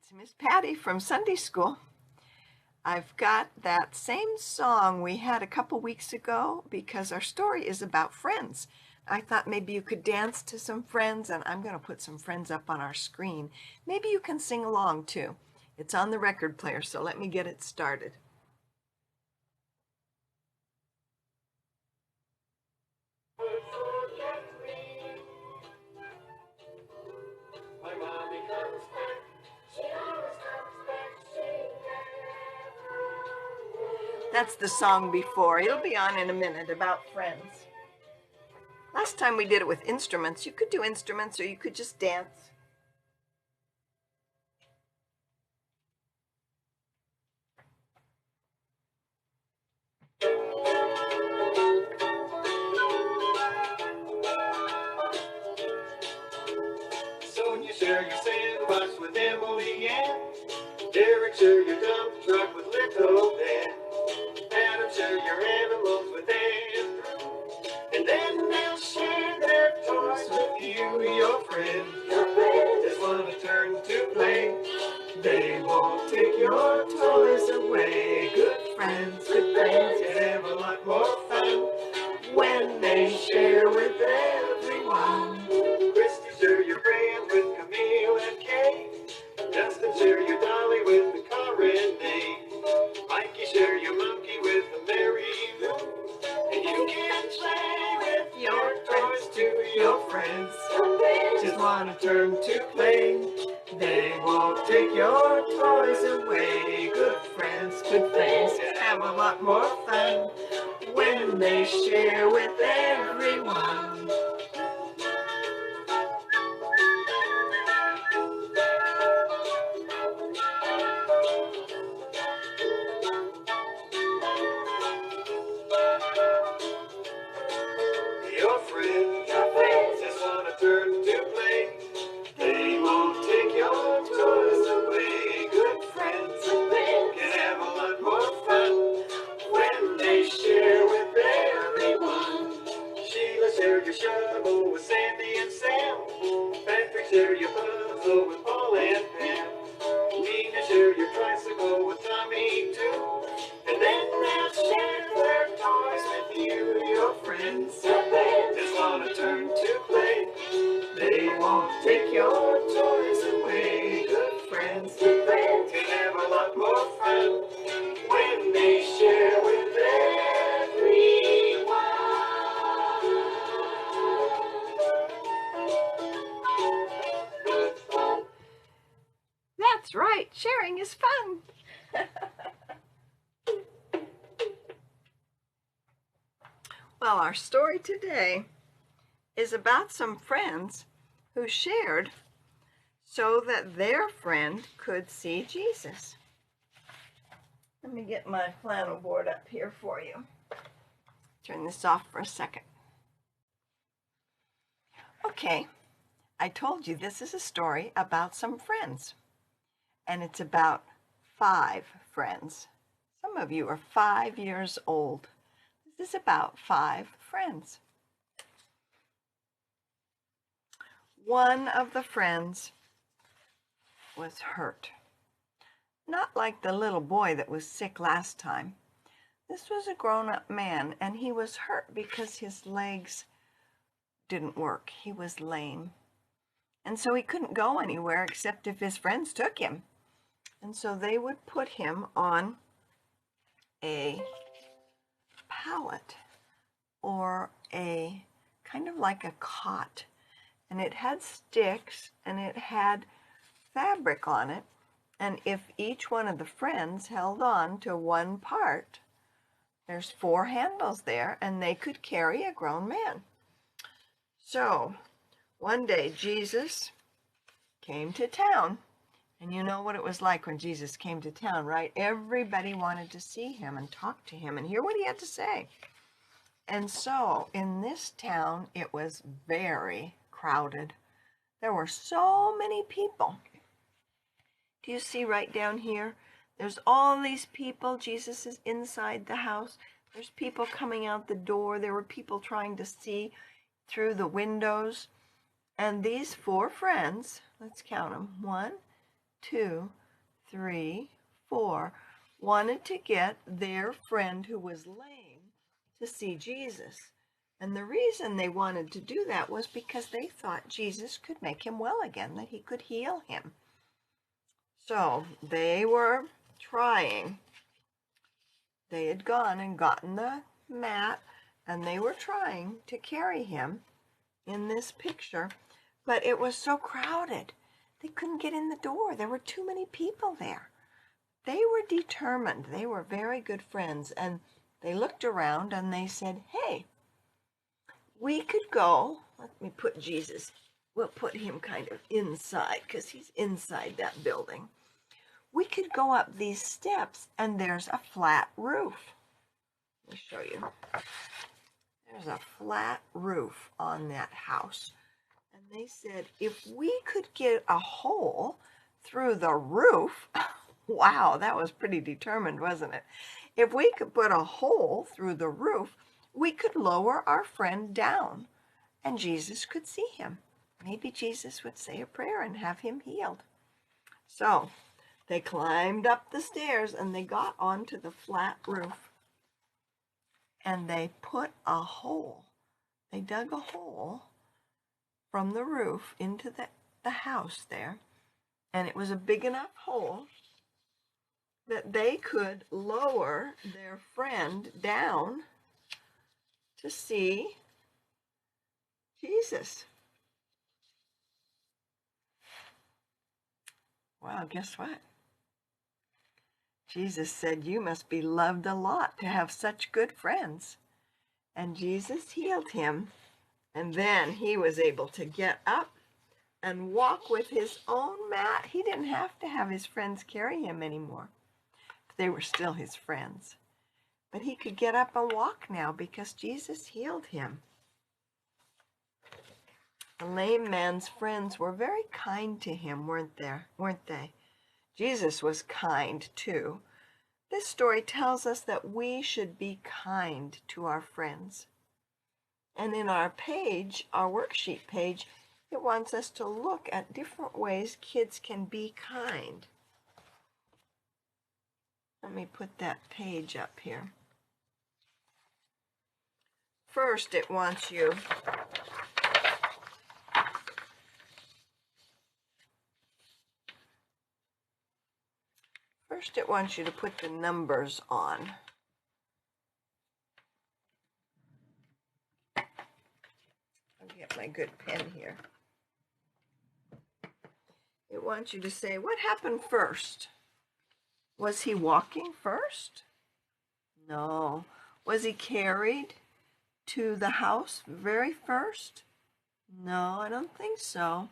It's Miss Patty from Sunday School. I've got that same song we had a couple weeks ago because our story is about friends. I thought maybe you could dance to some friends, and I'm going to put some friends up on our screen. Maybe you can sing along too. It's on the record player, so let me get it started. That's the song before. It'll be on in a minute, about friends. Last time we did it with instruments. You could do instruments or you could just dance. Sonia, share your sandbox with Emily Ann. Derek, share your dump truck with Little Dan. Adam, share your animals with Andrew. And then they'll share their toys with you, your friend. Just want to turn to play. They won't take your toys away. Good friends can have a lot more fun when they share with everyone. Christy, share your brand with Camille and Kay. Justin, share your dolly with the car and Nate. Mikey, share your monkey with the Mary Lou. And you can play with your toys to your friends. Just want to turn to play. They won't take your toys away. Good friends can have a lot more fun when they share with everyone. Your friends just want to turn to play. They won't take your toys away. Good friends can have a lot more fun when they share with everyone. Sheila, share your shovel with Sandy and Sam. Patrick, share your puzzle with Paul and Pam. Nina, share your tricycle with Tommy too. And then they'll share their toys with you, your friends. Just want to turn to play. They won't take your toys away. Good friends can have a lot more fun when they share with everyone. That's right, sharing is fun. Well, our story today is about some friends who shared so that their friend could see Jesus. Let me get my flannel board up here for you. Turn this off for a second. Okay, I told you this is a story about some friends, and it's about 5 friends. Some of you are 5 years old. This is about 5 friends. One of the friends was hurt. Not like the little boy that was sick last time. This was a grown-up man, and he was hurt because his legs didn't work. He was lame. And so he couldn't go anywhere except if his friends took him. And so they would put him on a pallet or a kind of like a cot. And it had sticks and it had fabric on it. And if each one of the friends held on to one part, there's 4 handles there, and they could carry a grown man. So one day Jesus came to town, and you know what it was like when Jesus came to town, right? Everybody wanted to see him and talk to him and hear what he had to say. And so in this town, it was very crowded. There were so many people. Do you see right down here? There's all these people. Jesus is inside the house. There's people coming out the door. There were people trying to see through the windows. And these 4 friends, let's count them. 1, 2, 3, 4 wanted to get their friend who was lame to see Jesus. And the reason they wanted to do that was because they thought Jesus could make him well again, that he could heal him. So they were trying. They had gone and gotten the mat, and they were trying to carry him in this picture, but it was so crowded. They couldn't get in the door. There were too many people there. They were determined. They were very good friends, and they looked around and they said, hey, we could go. Let me put Jesus. We'll put him kind of inside because he's inside that building. We could go up these steps and there's a flat roof. Let me show you. There's a flat roof on that house. And they said, if we could get a hole through the roof, wow, that was pretty determined, wasn't it? If we could put a hole through the roof, we could lower our friend down and Jesus could see him. Maybe Jesus would say a prayer and have him healed. So they climbed up the stairs and they got onto the flat roof. And they put a hole. They dug a hole from the roof into the house there. And it was a big enough hole that they could lower their friend down to see Jesus. Well, guess what? Jesus said, you must be loved a lot to have such good friends. And Jesus healed him. And then he was able to get up and walk with his own mat. He didn't have to have his friends carry him anymore. They were still his friends. But he could get up and walk now because Jesus healed him. The lame man's friends were very kind to him, weren't they? Jesus was kind too. This story tells us that we should be kind to our friends. And in our page, our worksheet page, it wants us to look at different ways kids can be kind. Let me put that page up here. First, it wants you to put the numbers on. I'll get my good pen here. It wants you to say, what happened first? Was he walking first? No. Was he carried to the house very first? No, I don't think so.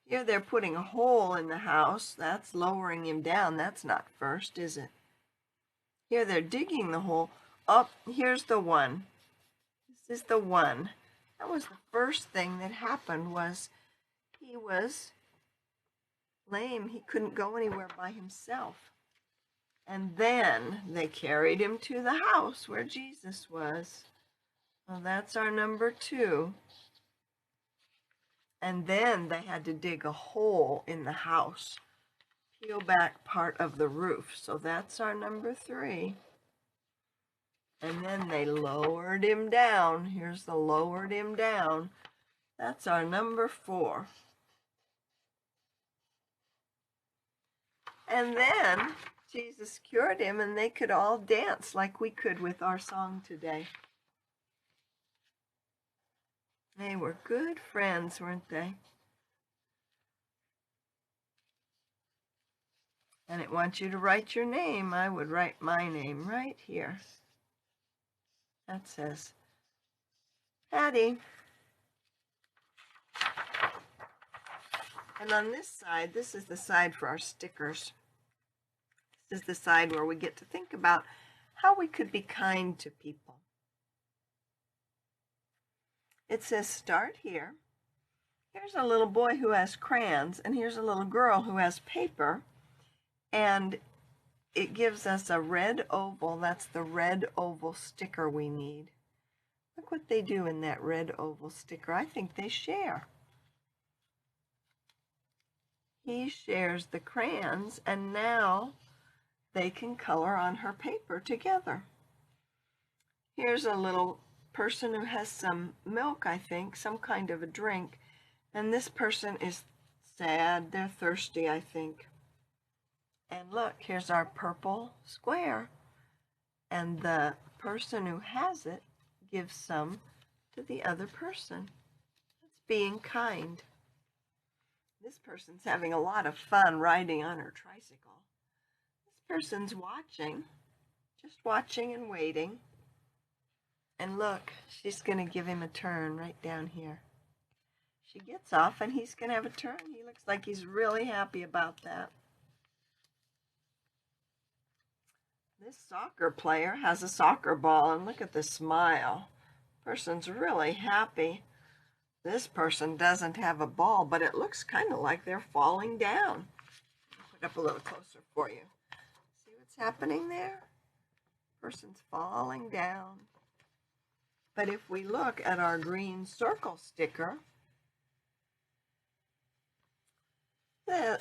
Here they're putting a hole in the house. That's lowering him down. That's not first, is it? Here they're digging the hole. Oh, here's the one. This is the one. That was the first thing that happened, was he was lame. He couldn't go anywhere by himself. And then they carried him to the house where Jesus was. Well, that's our number 2. And then they had to dig a hole in the house, peel back part of the roof. So that's our number 3. And then they lowered him down. Here's the lowered him down. That's our number 4. And then Jesus cured him and they could all dance like we could with our song today. They were good friends, weren't they? And it wants you to write your name. I would write my name right here. That says Patty. And on this side, this is the side for our stickers. This is the side where we get to think about how we could be kind to people. It says start here. Here's a little boy who has crayons, and here's a little girl who has paper. And it gives us a red oval. That's the red oval sticker we need. Look what they do in that red oval sticker. I think they share. he shares the crayons, and now they can color on her paper together. Here's a little person who has some milk, I think, some kind of a drink, and this person is sad. They're thirsty, I think. And look, here's our purple square, and the person who has it gives some to the other person. That's being kind. This person's having a lot of fun riding on her tricycle. This person's watching, just watching and waiting. And look, she's going to give him a turn right down here. She gets off and he's going to have a turn. He looks like he's really happy about that. This soccer player has a soccer ball, and look at the smile. Person's really happy. This person doesn't have a ball, but it looks kind of like they're falling down. I'll put it up a little closer for you. See what's happening there? Person's falling down. But if we look at our green circle sticker, the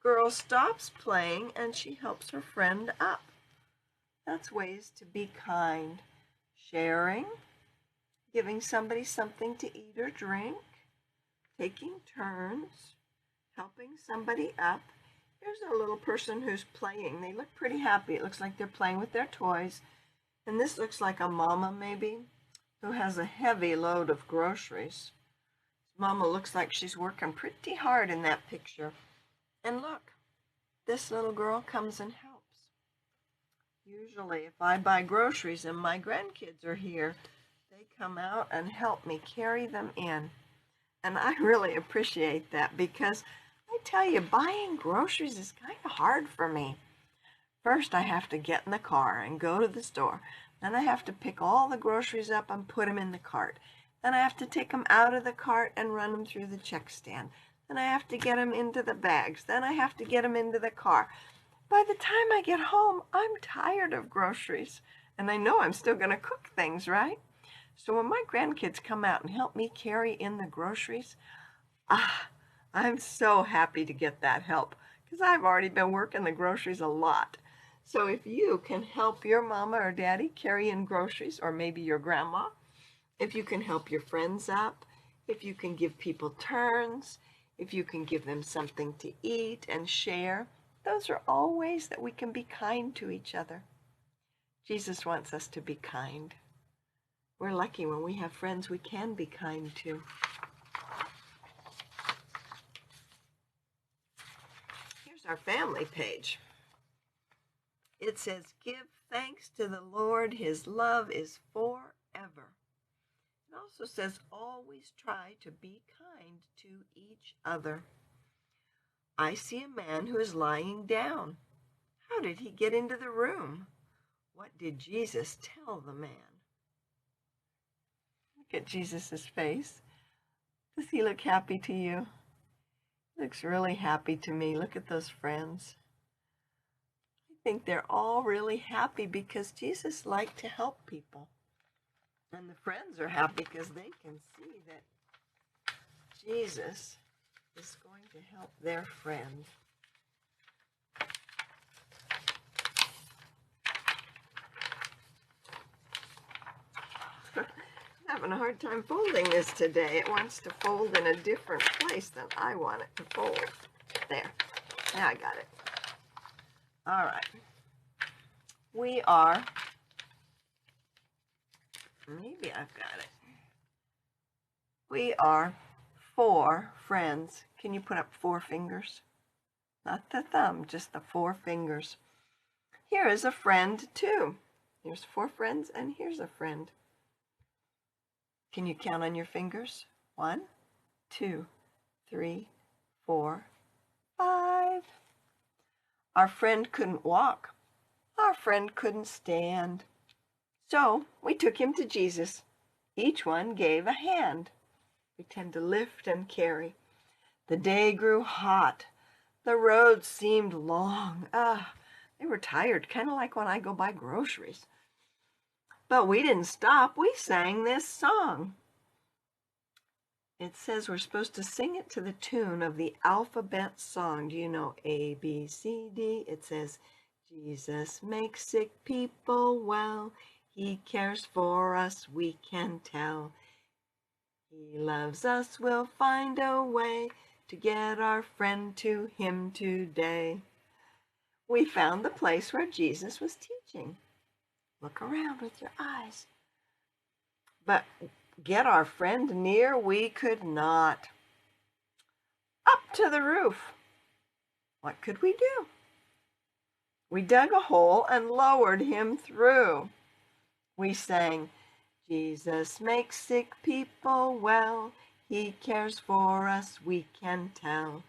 girl stops playing and she helps her friend up. That's ways to be kind. Sharing, giving somebody something to eat or drink, taking turns, helping somebody up. Here's a little person who's playing. They look pretty happy. It looks like they're playing with their toys. And this looks like a mama maybe who has a heavy load of groceries. Mama looks like she's working pretty hard in that picture. And look, this little girl comes and helps. Usually if I buy groceries and my grandkids are here, they come out and help me carry them in. And I really appreciate that, because I tell you, buying groceries is kind of hard for me. First, I have to get in the car and go to the store. Then I have to pick all the groceries up and put them in the cart. Then I have to take them out of the cart and run them through the check stand. Then I have to get them into the bags. Then I have to get them into the car. By the time I get home, I'm tired of groceries. And I know I'm still going to cook things, right? So when my grandkids come out and help me carry in the groceries, I'm so happy to get that help, because I've already been working the groceries a lot. So if you can help your mama or daddy carry in groceries, or maybe your grandma, if you can help your friends up, if you can give people turns, if you can give them something to eat and share, those are all ways that we can be kind to each other. Jesus wants us to be kind. We're lucky when we have friends we can be kind to. Here's our family page. It says, "Give thanks to the Lord, his love is forever." It also says, "Always try to be kind to each other." I see a man who is lying down. How did he get into the room? What did Jesus tell the man? Look at Jesus' face. Does he look happy to you? He looks really happy to me. Look at those friends. I think they're all really happy because Jesus liked to help people. And the friends are happy because they can see that Jesus is going to help their friend. I'm having a hard time folding this today. It wants to fold in a different place than I want it to fold. There. Now I got it. All right. Maybe I've got it. We are 4 friends. Can you put up 4 fingers? Not the thumb, just the 4 fingers. Here is a friend too. Here's 4 friends, and here's a friend. Can you count on your fingers? 1, 2, 3, 4, 5. Our friend couldn't walk. Our friend couldn't stand. So we took him to Jesus. Each one gave a hand. We tend to lift and carry. The day grew hot. The road seemed long. They were tired, kind of like when I go buy groceries. But we didn't stop. We sang this song. It says we're supposed to sing it to the tune of the alphabet song. Do you know A, B, C, D? It says, Jesus makes sick people well. He cares for us, we can tell. He loves us, we'll find a way to get our friend to him today. We found the place where Jesus was teaching. Look around with your eyes. But get our friend near we could not. Up to the roof. What could we do? We dug a hole and lowered him through. We sang, Jesus makes sick people well. He cares for us, we can tell.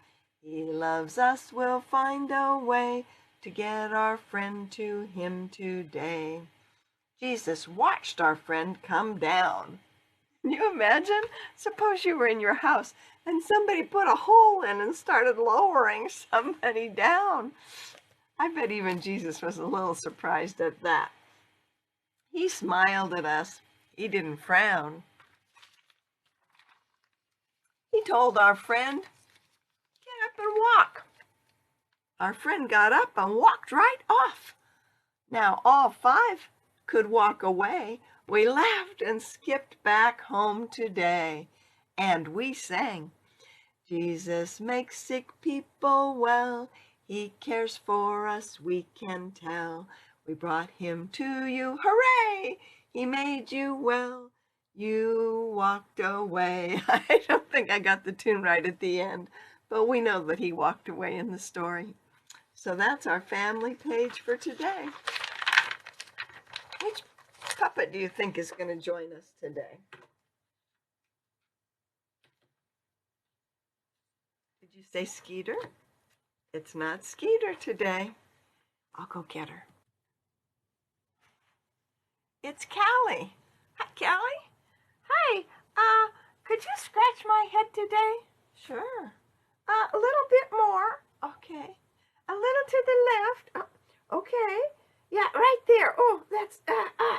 He loves us, we'll find a way to get our friend to him today. Jesus watched our friend come down. Can you imagine? Suppose you were in your house and somebody put a hole in and started lowering somebody down. I bet even Jesus was a little surprised at that. He smiled at us. He didn't frown. He told our friend, get up and walk. Our friend got up and walked right off. Now all five could walk away. We laughed and skipped back home today. And we sang, Jesus makes sick people well. He cares for us, we can tell. We brought him to you, hooray! He made you well. You walked away. I don't think I got the tune right at the end, but we know that he walked away in the story. So that's our family page for today. Which puppet do you think is going to join us today? Did you say Skeeter? It's not Skeeter today. I'll go get her. It's Callie. Hi, Callie. Hi, could you scratch my head today? Sure. A little bit more. Okay. A little to the left. Okay. Yeah, right there. Oh, that's,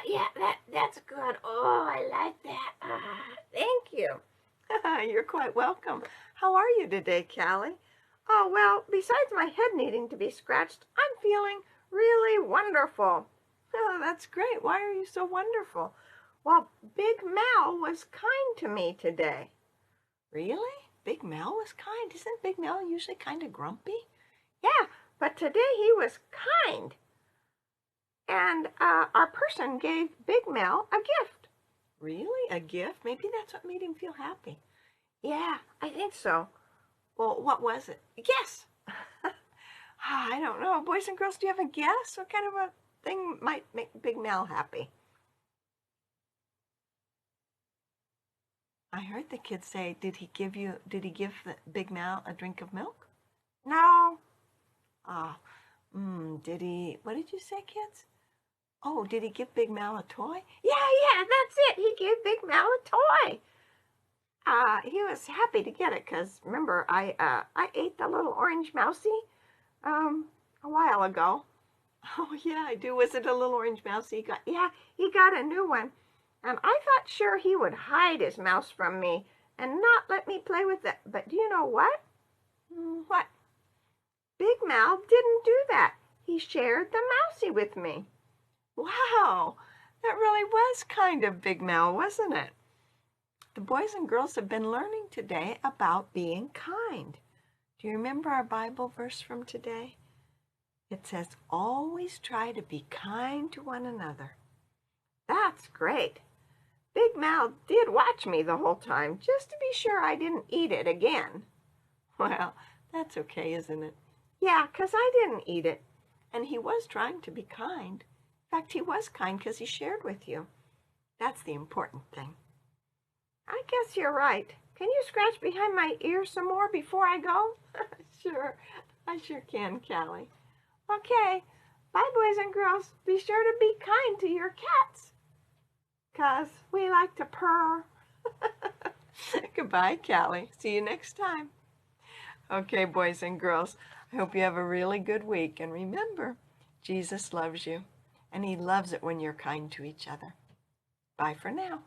yeah, that's good. Oh, I like that. Thank you. You're quite welcome. How are you today, Callie? Oh, well, besides my head needing to be scratched, I'm feeling really wonderful. Oh, that's great. Why are you so wonderful? Well, Big Mal was kind to me today. Really? Big Mel was kind? Isn't Big Mel usually kind of grumpy? Yeah, but today he was kind. And our person gave Big Mel a gift. Really? A gift? Maybe that's what made him feel happy. Yeah, I think so. Well, what was it? Guess. I don't know. Boys and girls, do you have a guess? What kind of a thing might make Big Mel happy? I heard the kids say, did he give the Big Mal a drink of milk? No. Ah, did he, what did you say, kids? Oh, did he give Big Mal a toy? Yeah, that's it. He gave Big Mal a toy. He was happy to get it because, remember, I ate the little orange mousie a while ago. Oh, yeah, I do. Was it a little orange mouse he got? Yeah, he got a new one. And I thought sure he would hide his mouse from me and not let me play with it. But do you know what? What? Big Mal didn't do that. He shared the mousie with me. Wow, that really was kind of Big Mal, wasn't it? The boys and girls have been learning today about being kind. Do you remember our Bible verse from today? It says, always try to be kind to one another. That's great. Big Mal did watch me the whole time, just to be sure I didn't eat it again. Well, that's okay, isn't it? Yeah, 'cause I didn't eat it. And he was trying to be kind. In fact, he was kind because he shared with you. That's the important thing. I guess you're right. Can you scratch behind my ear some more before I go? Sure, I sure can, Callie. Okay, bye boys and girls. Be sure to be kind to your cats, 'cause we like to purr. Goodbye, Callie. See you next time. Okay, boys and girls, I hope you have a really good week. And remember, Jesus loves you, and he loves it when you're kind to each other. Bye for now.